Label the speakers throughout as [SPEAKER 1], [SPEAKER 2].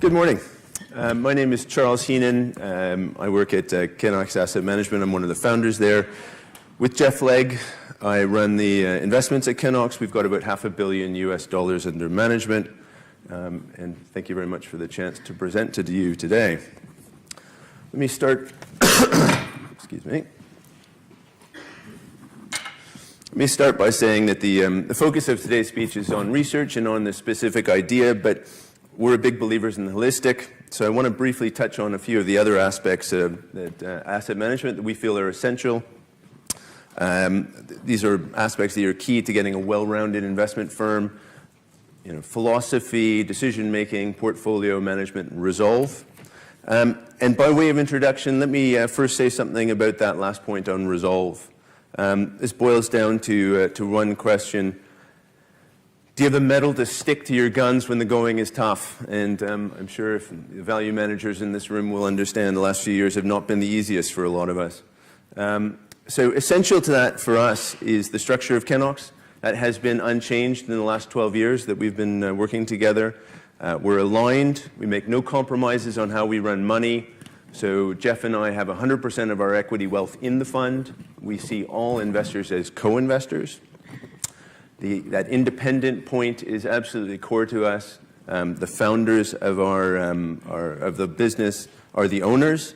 [SPEAKER 1] Good morning. My name is Charles Heenan. I work at Kennox Asset Management. I'm one of the founders there. With Jeff Legg, I run the investments at Kennox. We've got about $500 million US under management. And thank you very much for the chance to present to you today. Let me start. Excuse me. Let me start by saying that the focus of today's speech is on research and on the specific idea, but we're big believers in the holistic. So I want to briefly touch on a few of the other aspects of asset management that we feel are essential. These are aspects that are key to getting a well-rounded investment firm. Philosophy, decision-making, portfolio management, and resolve. And by way of introduction, let me first say something about that last point on resolve. This boils down to one question. Do you have the mettle to stick to your guns when the going is tough? And I'm sure if the value managers in this room will understand the last few years have not been the easiest for a lot of us. So essential to that for us is the structure of Kennox. That has been unchanged in the last 12 years that we've been working together. We're aligned. We make no compromises on how we run money. So Jeff and I have 100% of our equity wealth in the fund. We see all investors as co-investors. That independent point is absolutely core to us. The founders of of the business are the owners.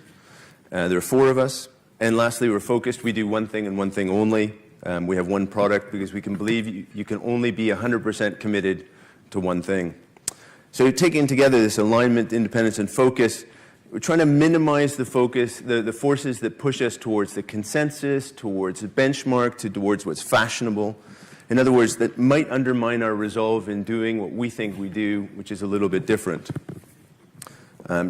[SPEAKER 1] There are 4 of us. And lastly, we're focused. We do one thing and one thing only. We have one product because we can believe you can only be 100% committed to one thing. So taking together this alignment, independence, and focus, we're trying to minimize the focus, the forces that push us towards the consensus, towards the benchmark, towards what's fashionable. In other words, that might undermine our resolve in doing what we think we do, which is a little bit different.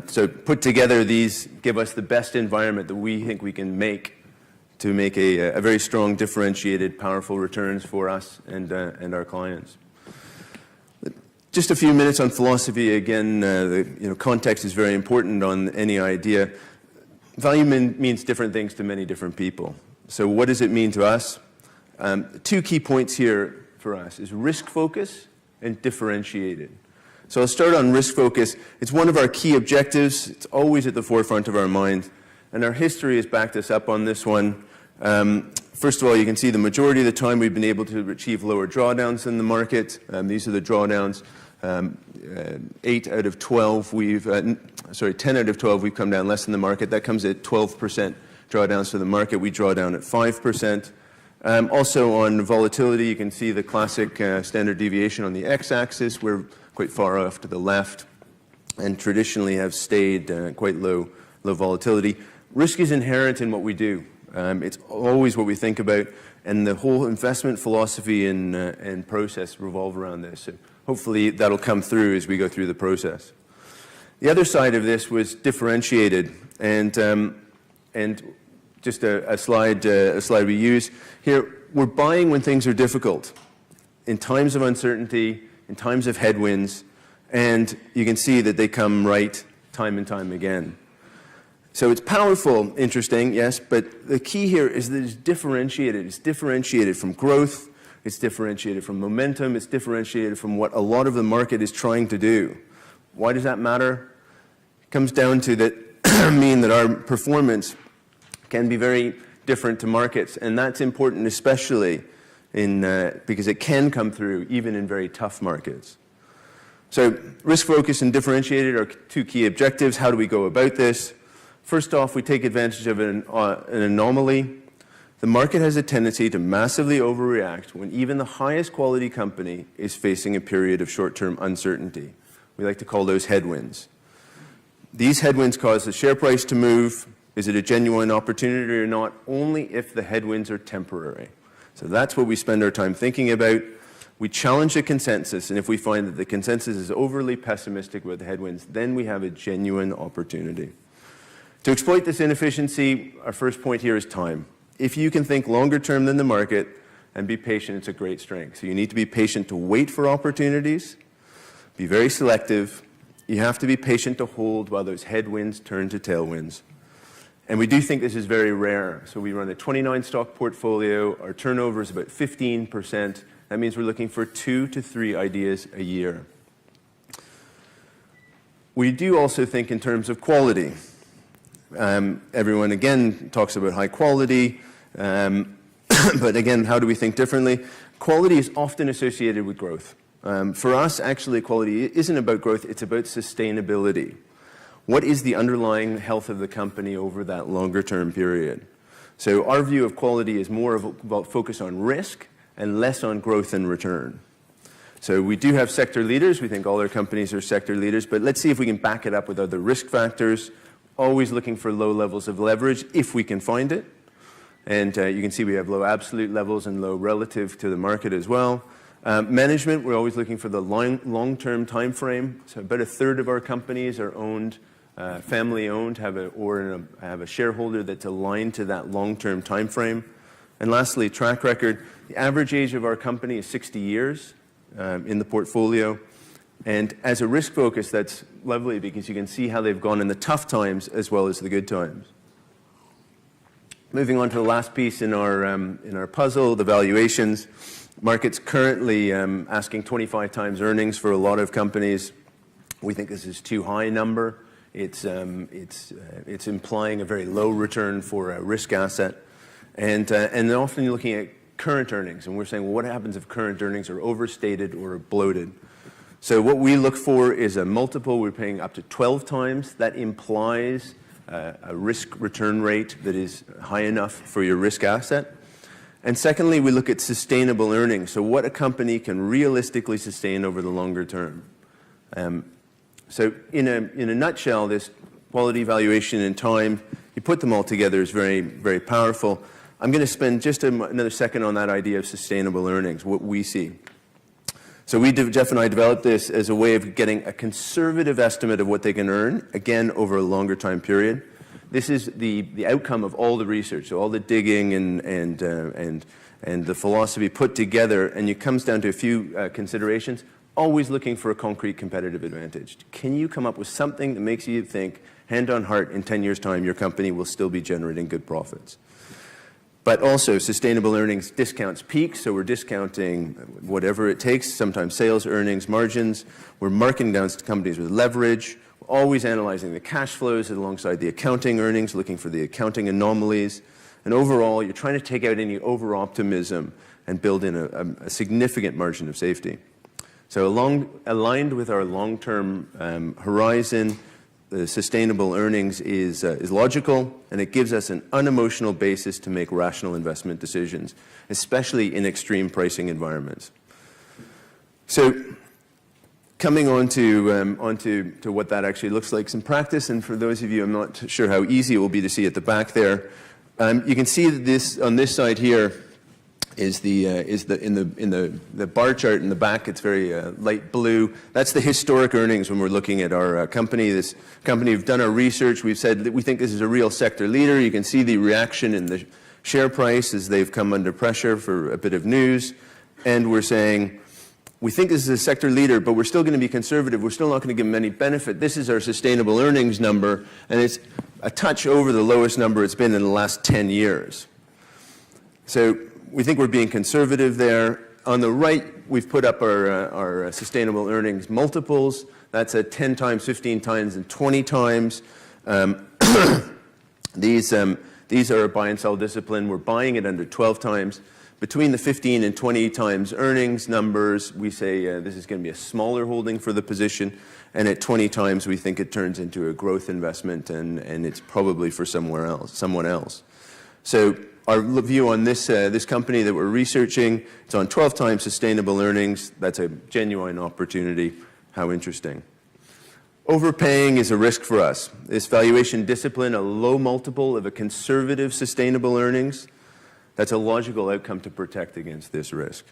[SPEAKER 1] So put together, these give us the best environment that we think we can make to make a very strong, differentiated, powerful returns for us and our clients. Just a few minutes on philosophy. Again, context is very important on any idea. Value means different things to many different people. So what does it mean to us? 2 key points here for us is risk focus and differentiated. So I'll start on risk focus. It's one of our key objectives. It's always at the forefront of our mind. And our history has backed us up on this one. First of all, you can see the majority of the time we've been able to achieve lower drawdowns in the market. These are the drawdowns. 10 out of 12 we've come down less than the market. That comes at 12% drawdowns for the market. We draw down at 5%. Also on volatility, you can see the classic standard deviation on the x-axis. We're quite far off to the left and traditionally have stayed quite low volatility. Risk is inherent in what we do. It's always what we think about, and the whole investment philosophy and process revolve around this. So hopefully that'll come through as we go through the process. The other side of this was differentiated, and just a slide we use here. We're buying when things are difficult, in times of uncertainty, in times of headwinds, and you can see that they come right time and time again. So it's powerful, interesting, yes, but the key here is that it's differentiated. It's differentiated from growth. It's differentiated from momentum. It's differentiated from what a lot of the market is trying to do. Why does that matter? It comes down to that mean that our performance can be very different to markets, and that's important especially because it can come through even in very tough markets. So risk focus and differentiated are 2 key objectives. How do we go about this? First off, we take advantage of an anomaly. The market has a tendency to massively overreact when even the highest quality company is facing a period of short-term uncertainty. We like to call those headwinds. These headwinds cause the share price to move. Is it a genuine opportunity or not? Only if the headwinds are temporary. So that's what we spend our time thinking about. We challenge the consensus, and if we find that the consensus is overly pessimistic about the headwinds, then we have a genuine opportunity. To exploit this inefficiency, our first point here is time. If you can think longer term than the market and be patient, it's a great strength. So you need to be patient to wait for opportunities, be very selective. You have to be patient to hold while those headwinds turn to tailwinds. And we do think this is very rare. So we run a 29-stock portfolio. Our turnover is about 15%. That means we're looking for 2 to 3 ideas a year. We do also think in terms of quality. Everyone, again, talks about high quality, but again, how do we think differently? Quality is often associated with growth. For us, actually, quality isn't about growth, it's about sustainability. What is the underlying health of the company over that longer term period? So our view of quality is more about focus on risk and less on growth and return. So we do have sector leaders. We think all our companies are sector leaders, but let's see if we can back it up with other risk factors, always looking for low levels of leverage if we can find it. And you can see we have low absolute levels and low relative to the market as well. Management, we're always looking for the long-term time frame. So about a third of our companies are owned, family-owned, have a shareholder that's aligned to that long-term time frame. And lastly, track record. The average age of our company is 60 years in the portfolio. And as a risk focus, that's lovely because you can see how they've gone in the tough times as well as the good times. Moving on to the last piece in our puzzle, the valuations. Market's currently asking 25 times earnings for a lot of companies. We think this is too high a number. It's implying a very low return for a risk asset. And then often you're looking at current earnings, and we're saying, well, what happens if current earnings are overstated or bloated? So what we look for is a multiple. We're paying up to 12 times. That implies a risk return rate that is high enough for your risk asset. And secondly, we look at sustainable earnings, so what a company can realistically sustain over the longer term. So in a nutshell, this quality, valuation, and time, you put them all together is very, very powerful. I'm going to spend just another second on that idea of sustainable earnings, what we see. So Jeff and I developed this as a way of getting a conservative estimate of what they can earn, again, over a longer time period. This is the outcome of all the research, so all the digging and the philosophy put together, and it comes down to a few considerations, always looking for a concrete competitive advantage. Can you come up with something that makes you think, hand on heart, in 10 years' time, your company will still be generating good profits? But also, sustainable earnings discounts peaks, so we're discounting whatever it takes, sometimes sales, earnings, margins. We're marking down companies with leverage. We're always analyzing the cash flows alongside the accounting earnings, looking for the accounting anomalies. And overall, you're trying to take out any over-optimism and build in a significant margin of safety. So aligned with our long-term horizon, the sustainable earnings is logical, and it gives us an unemotional basis to make rational investment decisions, especially in extreme pricing environments. So coming on to what that actually looks like in practice, and for those of you, I'm not sure how easy it will be to see at the back there, you can see that this on this side here is in the bar chart in the back. It's very light blue. That's the historic earnings when we're looking at our company. This company, we've done our research. We've said that we think this is a real sector leader. You can see the reaction in the share price as they've come under pressure for a bit of news. And we're saying, we think this is a sector leader, but we're still going to be conservative. We're still not going to give them any benefit. This is our sustainable earnings number, and it's a touch over the lowest number it's been in the last 10 years. So we think we're being conservative there. On the right, we've put up our sustainable earnings multiples. That's at 10 times, 15 times, and 20 times. These are a buy and sell discipline. We're buying it under 12 times. Between the 15 and 20 times earnings numbers, we say this is going to be a smaller holding for the position. And at 20 times, we think it turns into a growth investment, and it's probably for someone else. So our view on this company that we're researching, it's on 12 times sustainable earnings. That's a genuine opportunity. How interesting. Overpaying is a risk for us. This valuation discipline, a low multiple of a conservative sustainable earnings, that's a logical outcome to protect against this risk.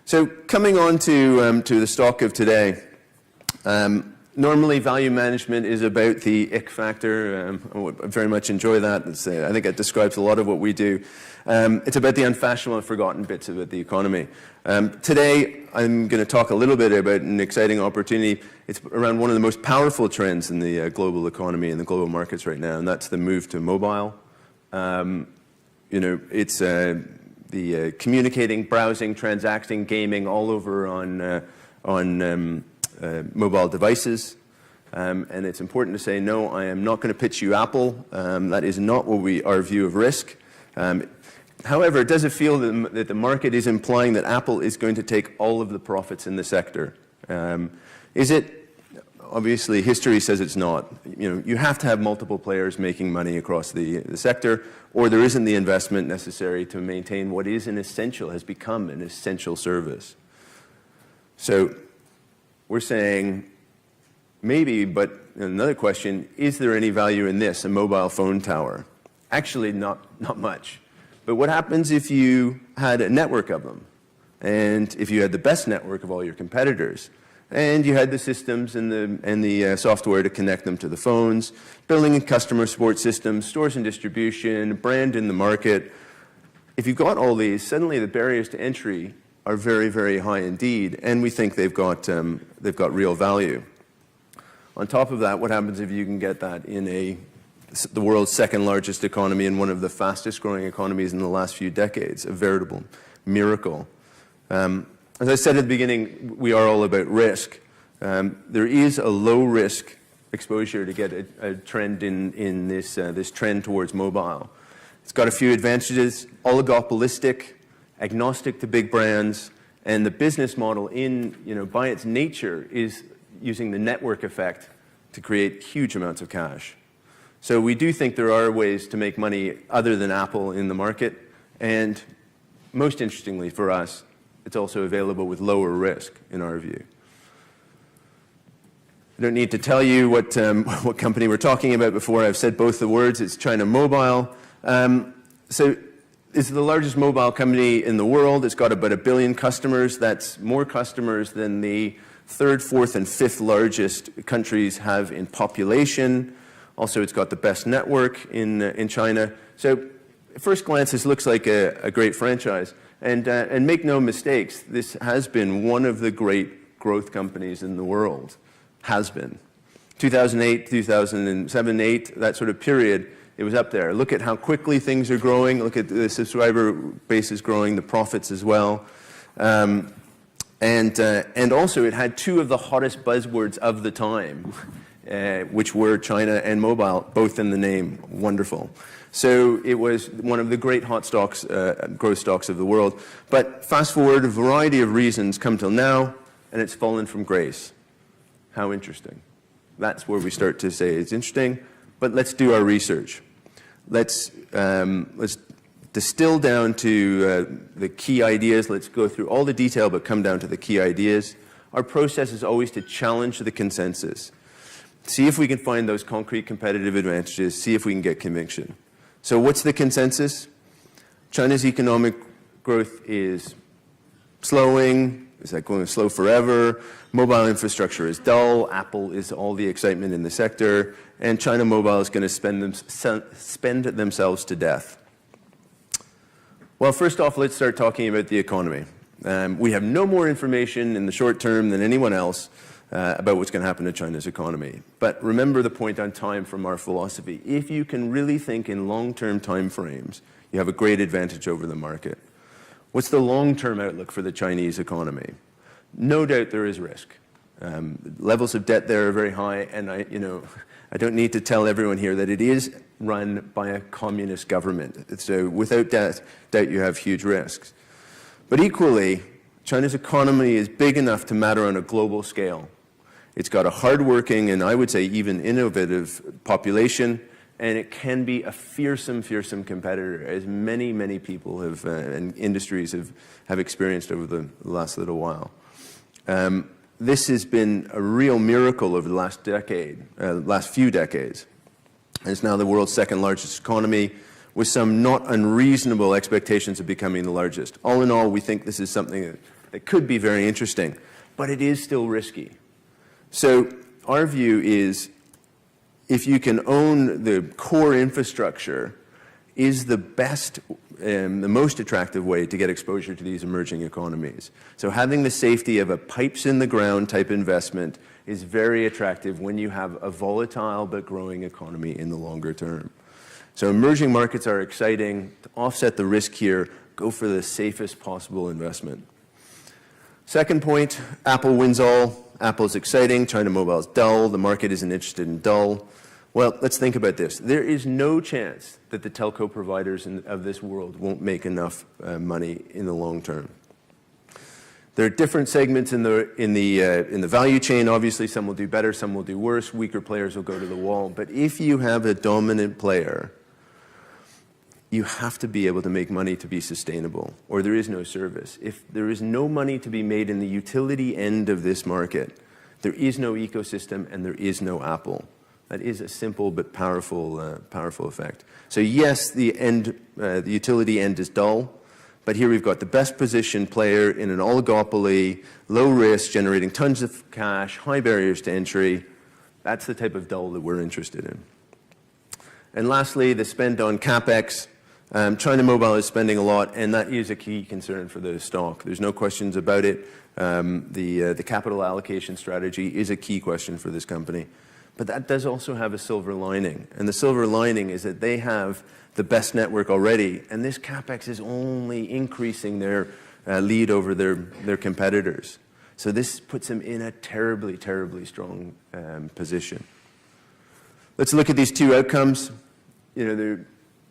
[SPEAKER 1] So coming on to the stock of today, normally value management is about the ick factor. I very much enjoy that. I think it describes a lot of what we do. It's about the unfashionable and forgotten bits about the economy. Today, I'm going to talk a little bit about an exciting opportunity. It's around one of the most powerful trends in the global economy and the global markets right now, and that's the move to mobile. It's the communicating, browsing, transacting, gaming all over on mobile devices. And it's important to say, no, I am not going to pitch you Apple. That is not what our view of risk. However, does it feel that the market is implying that Apple is going to take all of the profits in the sector? Is it? Obviously, history says it's not. You have to have multiple players making money across the sector, or there isn't the investment necessary to maintain what is has become an essential service. So we're saying maybe, but another question, is there any value in this, a mobile phone tower? Actually, not much. But what happens if you had a network of them? And if you had the best network of all your competitors? And you had the systems and the software to connect them to the phones, building and customer support systems, stores and distribution, brand in the market. If you've got all these, suddenly the barriers to entry are very, very high indeed, and we think they've got real value. On top of that, what happens if you can get that in the world's second largest economy and one of the fastest growing economies in the last few decades, a veritable miracle. As I said at the beginning, we are all about risk. There is a low-risk exposure to get a trend in this trend towards mobile. It's got a few advantages: oligopolistic, agnostic to big brands, and the business model by its nature is using the network effect to create huge amounts of cash. So we do think there are ways to make money other than Apple in the market, and most interestingly for us, it's also available with lower risk, in our view. I don't need to tell you what company we're talking about before. I've said both the words. It's China Mobile. So it's the largest mobile company in the world. It's got about 1 billion customers. That's more customers than the third, fourth, and fifth largest countries have in population. Also, it's got the best network in China. So at first glance, this looks like a great franchise. And make no mistakes, this has been one of the great growth companies in the world. Has been. 2008, 2007, 8, that sort of period, it was up there. Look at how quickly things are growing. Look at the subscriber base is growing, the profits as well. And also, it had two of the hottest buzzwords of the time, which were China and mobile, both in the name. Wonderful. So it was one of the great hot stocks, growth stocks of the world. But fast forward, a variety of reasons come till now, and it's fallen from grace. How interesting. That's where we start to say it's interesting. But let's do our research. Let's distill down to the key ideas. Let's go through all the detail, but come down to the key ideas. Our process is always to challenge the consensus. See if we can find those concrete competitive advantages. See if we can get conviction. So what's the consensus? China's economic growth is slowing. Is that going to slow forever? Mobile infrastructure is dull. Apple is all the excitement in the sector. And China Mobile is going to spend themselves to death. Well, first off, let's start talking about the economy. We have no more information in the short term than anyone else about what's going to happen to China's economy. But remember the point on time from our philosophy. If you can really think in long-term time frames, you have a great advantage over the market. What's the long-term outlook for the Chinese economy? No doubt there is risk. Levels of debt there are very high, and I don't need to tell everyone here that it is run by a communist government. So without doubt you have huge risks. But equally, China's economy is big enough to matter on a global scale. It's got a hardworking and I would say even innovative population, and it can be a fearsome, fearsome competitor, as many, many people have and industries have experienced over the last little while. This has been a real miracle over the last few decades. And it's now the world's second largest economy, with some not unreasonable expectations of becoming the largest. All in all, we think this is something that could be very interesting, but it is still risky. So our view is, if you can own the core infrastructure, is the best, the most attractive way to get exposure to these emerging economies. So having the safety of a pipes-in-the-ground type investment is very attractive when you have a volatile but growing economy in the longer term. So emerging markets are exciting. To offset the risk here, go for the safest possible investment. Second point, Apple wins all. Apple's exciting, China Mobile's dull, the market isn't interested in dull. Well, let's think about this. There is no chance that the telco providers of this world won't make enough money in the long term. There are different segments in the value chain. Obviously, some will do better, some will do worse. Weaker players will go to the wall. But if you have a dominant player, you have to be able to make money to be sustainable, or there is no service. If there is no money to be made in the utility end of this market, there is no ecosystem and there is no Apple. That is a simple but powerful effect. So yes, the utility end is dull, but here we've got the best positioned player in an oligopoly, low risk, generating tons of cash, high barriers to entry. That's the type of dull that we're interested in. And lastly, the spend on CapEx. China Mobile is spending a lot, and that is a key concern for the stock. There's no questions about it. The capital allocation strategy is a key question for this company. But that does also have a silver lining. And the silver lining is that they have the best network already, and this CapEx is only increasing their lead over their competitors. So this puts them in a terribly, terribly strong position. Let's look at these two outcomes.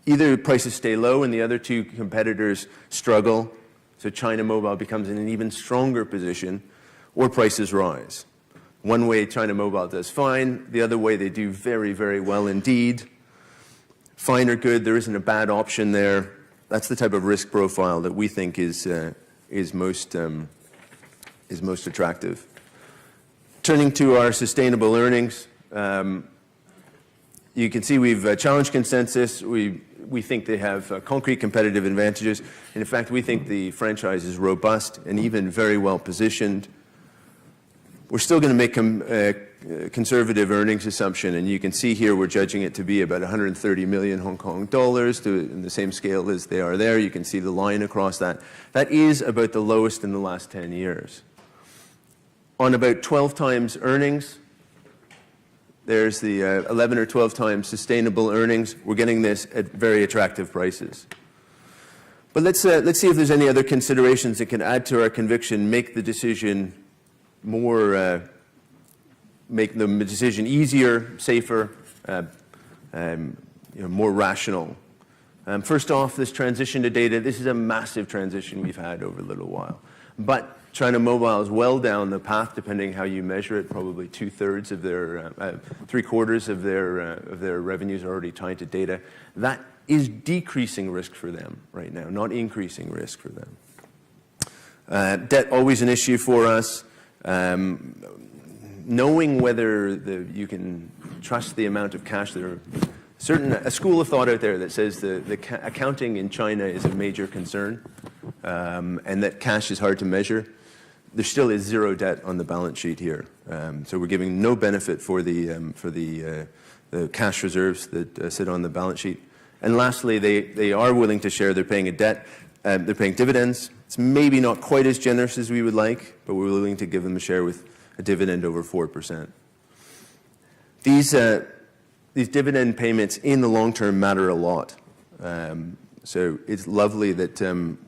[SPEAKER 1] Either prices stay low and the other two competitors struggle, so China Mobile becomes in an even stronger position, or prices rise. One way China Mobile does fine, the other way they do very, very well indeed. Fine or good, there isn't a bad option there. That's the type of risk profile that we think is most attractive. Turning to our sustainable earnings, you can see we've challenged consensus. We think they have concrete competitive advantages. And in fact, we think the franchise is robust and even very well positioned. We're still going to make a conservative earnings assumption, and you can see here we're judging it to be about 130 million Hong Kong dollars, in the same scale as they are there. You can see the line across that. That is about the lowest in the last 10 years. On about 12 times earnings, there's the 11 or 12 times sustainable earnings. We're getting this at very attractive prices. But let's see if there's any other considerations that can add to our conviction, make the decision make the decision easier, safer, more rational. First off, this transition to data. This is a massive transition we've had over a little while. But China Mobile is well down the path, depending how you measure it. Probably 2/3 of their, 3/4 of their revenues are already tied to data. That is decreasing risk for them right now, not increasing risk for them. Debt always an issue for us. Knowing whether you can trust the amount of cash there are a school of thought out there that says the accounting in China is a major concern, and that cash is hard to measure. There still is zero debt on the balance sheet here, so we're giving no benefit for the cash reserves that sit on the balance sheet. And lastly, they are willing to share. They're paying a debt. They're paying dividends. It's maybe not quite as generous as we would like, but we're willing to give them a share with a dividend over 4%. These dividend payments in the long term matter a lot. So it's lovely that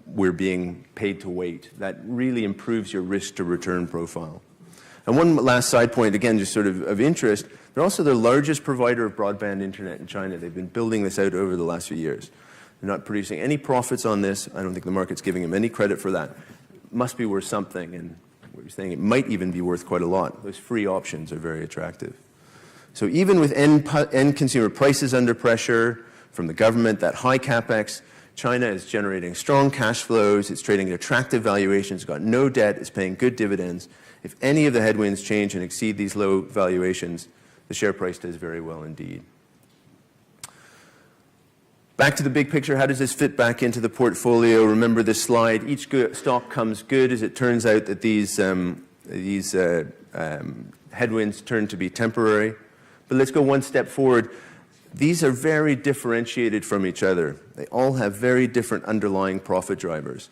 [SPEAKER 1] we're being paid to wait. That really improves your risk to return profile. And one last side point, again, just sort of interest, they're also the largest provider of broadband internet in China. They've been building this out over the last few years. They're not producing any profits on this. I don't think the market's giving them any credit for that. Must be worth something, and what you're saying, it might even be worth quite a lot. Those free options are very attractive. So even with end consumer prices under pressure from the government, that high capex, China is generating strong cash flows. It's trading at attractive valuations. It's got no debt. It's paying good dividends. If any of the headwinds change and exceed these low valuations, the share price does very well indeed. Back to the big picture, how does this fit back into the portfolio? Remember this slide, each stock comes good as it turns out that these headwinds turn to be temporary. But let's go one step forward. These are very differentiated from each other. They all have very different underlying profit drivers,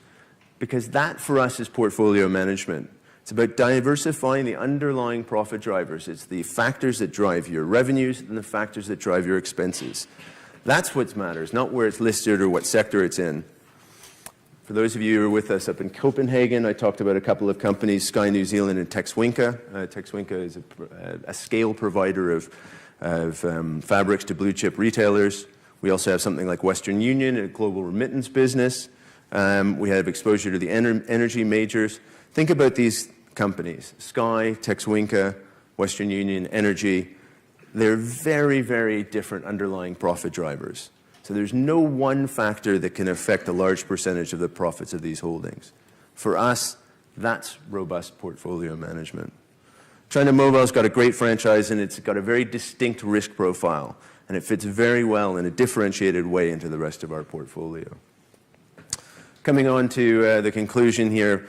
[SPEAKER 1] because that for us is portfolio management. It's about diversifying the underlying profit drivers. It's the factors that drive your revenues and the factors that drive your expenses. That's what matters, not where it's listed or what sector it's in. For those of you who are with us up in Copenhagen, I talked about a couple of companies, Sky New Zealand and Texwinka. Texwinka is a scale provider of fabrics to blue chip retailers. We also have something like Western Union, a global remittance business. We have exposure to the energy majors. Think about these companies, Sky, Texwinka, Western Union, Energy. They're very, very different underlying profit drivers. So there's no one factor that can affect a large percentage of the profits of these holdings. For us, that's robust portfolio management. China Mobile's got a great franchise, and it's got a very distinct risk profile, and it fits very well in a differentiated way into the rest of our portfolio. Coming on to the conclusion here,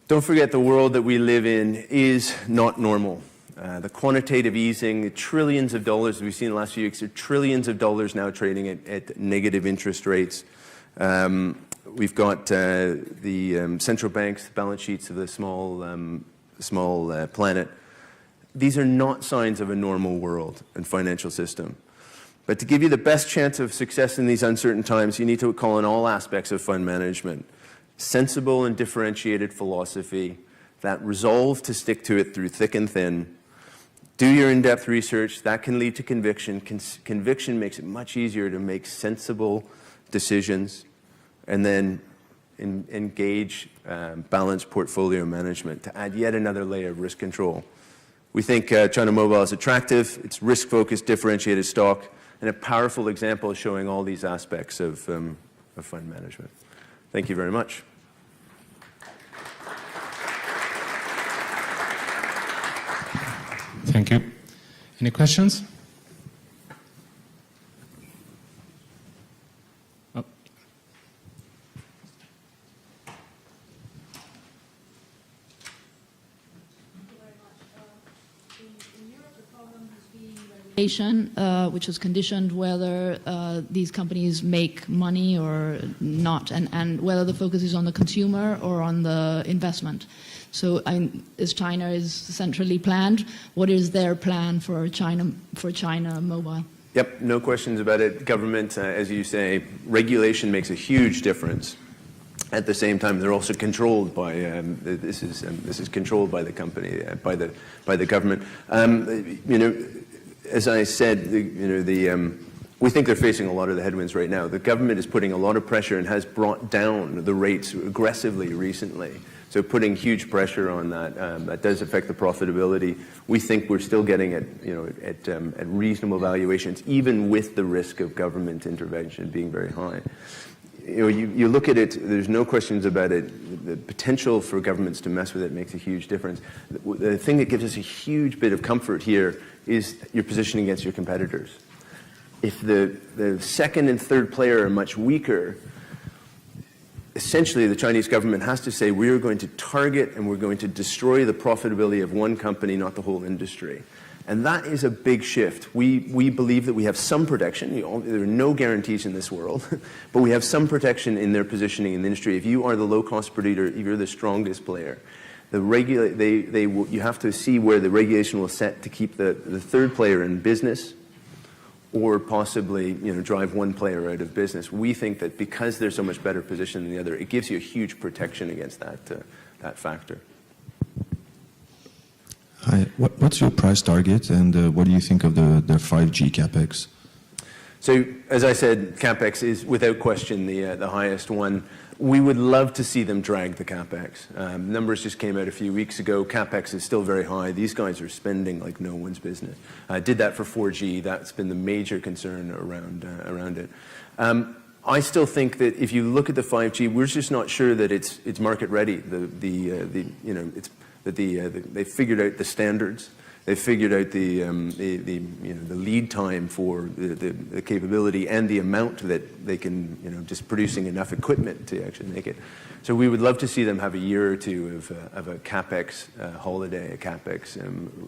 [SPEAKER 1] don't forget the world that we live in is not normal. The quantitative easing, the trillions of dollars we've seen in the last few weeks, there are trillions of dollars now trading at negative interest rates. We've got the central banks, the balance sheets of the small planet. These are not signs of a normal world and financial system. But to give you the best chance of success in these uncertain times, you need to call on all aspects of fund management. Sensible and differentiated philosophy, that resolve to stick to it through thick and thin. Do your in-depth research. That can lead to conviction. Conviction makes it much easier to make sensible decisions. And then engage balanced portfolio management to add yet another layer of risk control. We think China Mobile is attractive. It's risk-focused, differentiated stock, and a powerful example of showing all these aspects of fund management. Thank you very much.
[SPEAKER 2] Thank you. Any questions? Oh.
[SPEAKER 3] Which is conditioned whether these companies make money or not, and whether the focus is on the consumer or on the investment. So as China is centrally planned, what is their plan for China Mobile?
[SPEAKER 1] Yep, no questions about it. Government, as you say, regulation makes a huge difference. At the same time, they're also controlled by this is controlled by the company, by the government. As I said, we think they're facing a lot of the headwinds right now. The government is putting a lot of pressure and has brought down the rates aggressively recently. So putting huge pressure on that, that does affect the profitability. We think we're still getting it, at reasonable valuations, even with the risk of government intervention being very high. You look at it, there's no questions about it. The potential for governments to mess with it makes a huge difference. The thing that gives us a huge bit of comfort here is your positioning against your competitors. If the second and third player are much weaker, essentially the Chinese government has to say, we're going to target and we're going to destroy the profitability of one company, not the whole industry. And that is a big shift. We believe that we have some protection. There are no guarantees in this world, but we have some protection in their positioning in the industry. If you are the low-cost producer, if you're the strongest player, you have to see where the regulation will set to keep the third player in business, or possibly drive one player out of business. We think that because they're so much better positioned than the other, it gives you a huge protection against that factor.
[SPEAKER 4] Hi, what's your price target, and what do you think of the 5G capex?
[SPEAKER 1] So, as I said, capex is without question the highest one. We would love to see them drag the capex. Numbers just came out a few weeks ago. Capex is still very high. These guys are spending like no one's business. Did that for 4G. That's been the major concern around it. I still think that if you look at the 5G, we're just not sure that it's market ready. They figured out the standards. They figured out the lead time for the capability and the amount that they can, just producing enough equipment to actually make it. So we would love to see them have a year or two of a capex holiday, a capex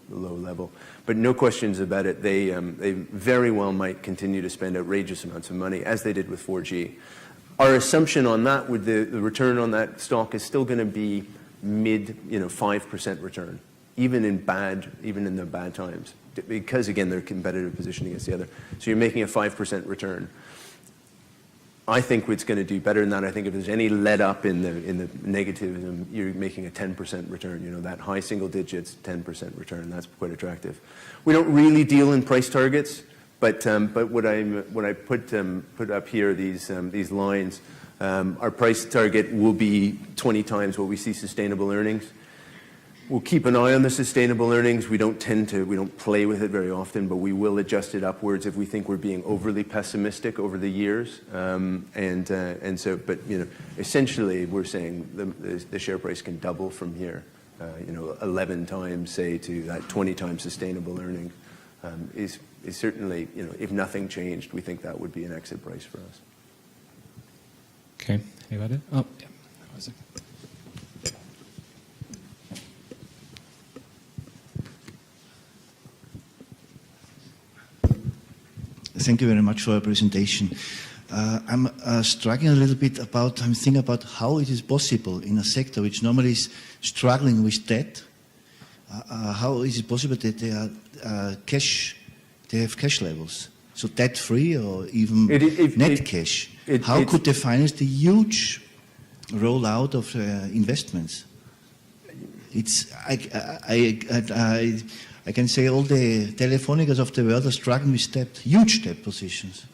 [SPEAKER 1] low level. But no questions about it. They very well might continue to spend outrageous amounts of money, as they did with 4G. Our assumption on that, with the return on that stock, is still going to be mid, 5% return. Even in the bad times, because again, their competitive position against the other. So you're making a 5% return. I think it's going to do better than that. I think if there's any let up in the negativism, you're making a 10% return. You know, that high single digits, 10% return. That's quite attractive. We don't really deal in price targets, but what I put up here, these lines, our price target will be 20 times what we see sustainable earnings. We'll keep an eye on the sustainable earnings. We don't play with it very often, but we will adjust it upwards if we think we're being overly pessimistic over the years. And so, but you know, essentially, we're saying the share price can double from here. You know, 11 times, say, to that 20 times sustainable earning is certainly, you know, if nothing changed, we think that would be an exit price for us.
[SPEAKER 2] Okay. Anybody? Oh, yeah. That was it.
[SPEAKER 5] Thank you very much for your presentation. I'm struggling a little bit about, I'm thinking about how it is possible in a sector which normally is struggling with debt. How is it possible that they are they have cash levels? So debt-free or even net cash? How could they finance the huge rollout of investments? It's, I can say all the Telefonicas of the world are struggling with debt, huge debt positions.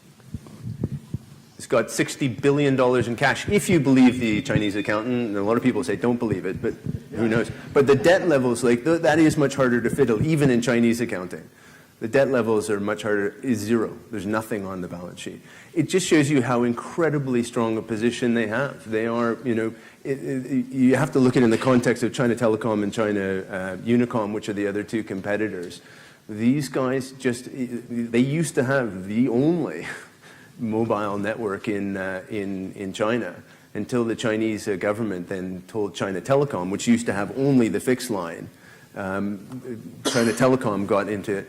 [SPEAKER 1] It's got $60 billion in cash, if you believe the Chinese accountant. And a lot of people say don't believe it, but who knows? But the debt levels, like that is much harder to fiddle, even in Chinese accounting. The debt levels are much harder, is zero. There's nothing on the balance sheet. It just shows you how incredibly strong a position they have. They are, you know, you have to look at it in the context of China Telecom and China Unicom, which are the other two competitors. These guys they used to have the only mobile network in China until the Chinese government then told China Telecom, which used to have only the fixed line. China Telecom got into it.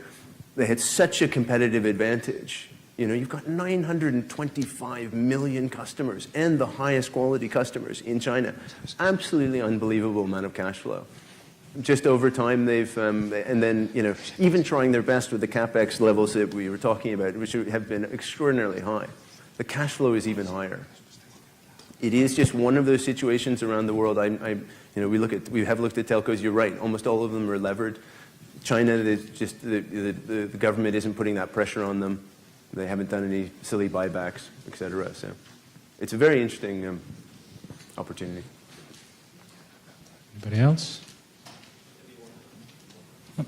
[SPEAKER 1] They had such a competitive advantage. You know, you've got 925 million customers and the highest quality customers in China. Absolutely unbelievable amount of cash flow. Just over time, they've, and then, you know, even trying their best with the CapEx levels that we were talking about, which have been extraordinarily high. The cash flow is even higher. It is just one of those situations around the world. You know, we have looked at telcos. You're right. Almost all of them are levered. China, just the government isn't putting that pressure on them. They haven't done any silly buybacks, et cetera. So it's a very interesting opportunity.
[SPEAKER 2] Anybody else? Oh,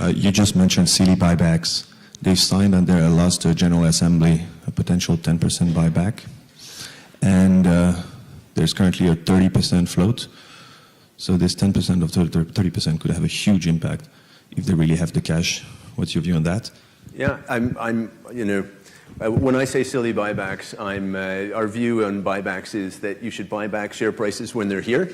[SPEAKER 2] yeah.
[SPEAKER 4] You just mentioned silly buybacks. They signed at their last General Assembly a potential 10% buyback. And there's currently a 30% float. So this 10% of 30% could have a huge impact if they really have the cash. What's your view on that?
[SPEAKER 1] Yeah, you know, when I say silly buybacks, our view on buybacks is that you should buy back share prices when they're here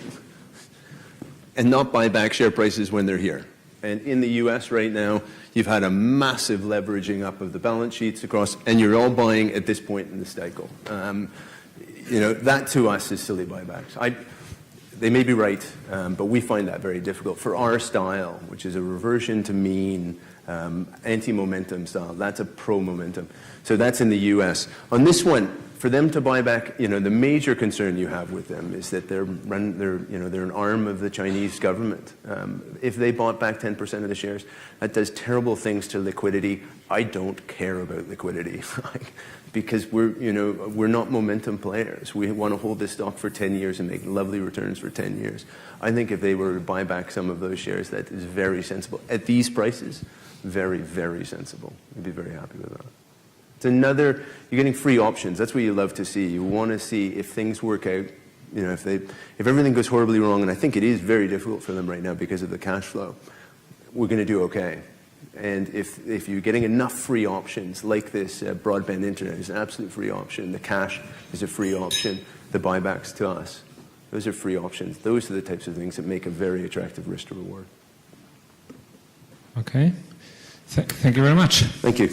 [SPEAKER 1] and not buy back share prices when they're here. And in the US right now, you've had a massive leveraging up of the balance sheets across, and you're all buying at this point in the cycle. You know, that to us is silly buybacks. They may be right, but we find that very difficult. For our style, which is a reversion to mean, anti-momentum style, that's a pro-momentum. So that's in the US. On this one, for them to buy back, you know, the major concern you have with them is that they're an arm of the Chinese government. If they bought back 10% of the shares, that does terrible things to liquidity. I don't care about liquidity. Because we're not momentum players. We want to hold this stock for 10 years and make lovely returns for 10 years. I think if they were to buy back some of those shares, that is very sensible. At these prices, very, very sensible. I'd be very happy with that. It's you're getting free options. That's what you love to see. You want to see if things work out, you know, if everything goes horribly wrong, and I think it is very difficult for them right now because of the cash flow, we're going to do okay. And if you're getting enough free options, like this broadband internet is an absolute free option, the cash is a free option, the buybacks to us, those are free options. Those are the types of things that make a very attractive risk to reward.
[SPEAKER 2] Okay. Thank you very much.
[SPEAKER 1] Thank you.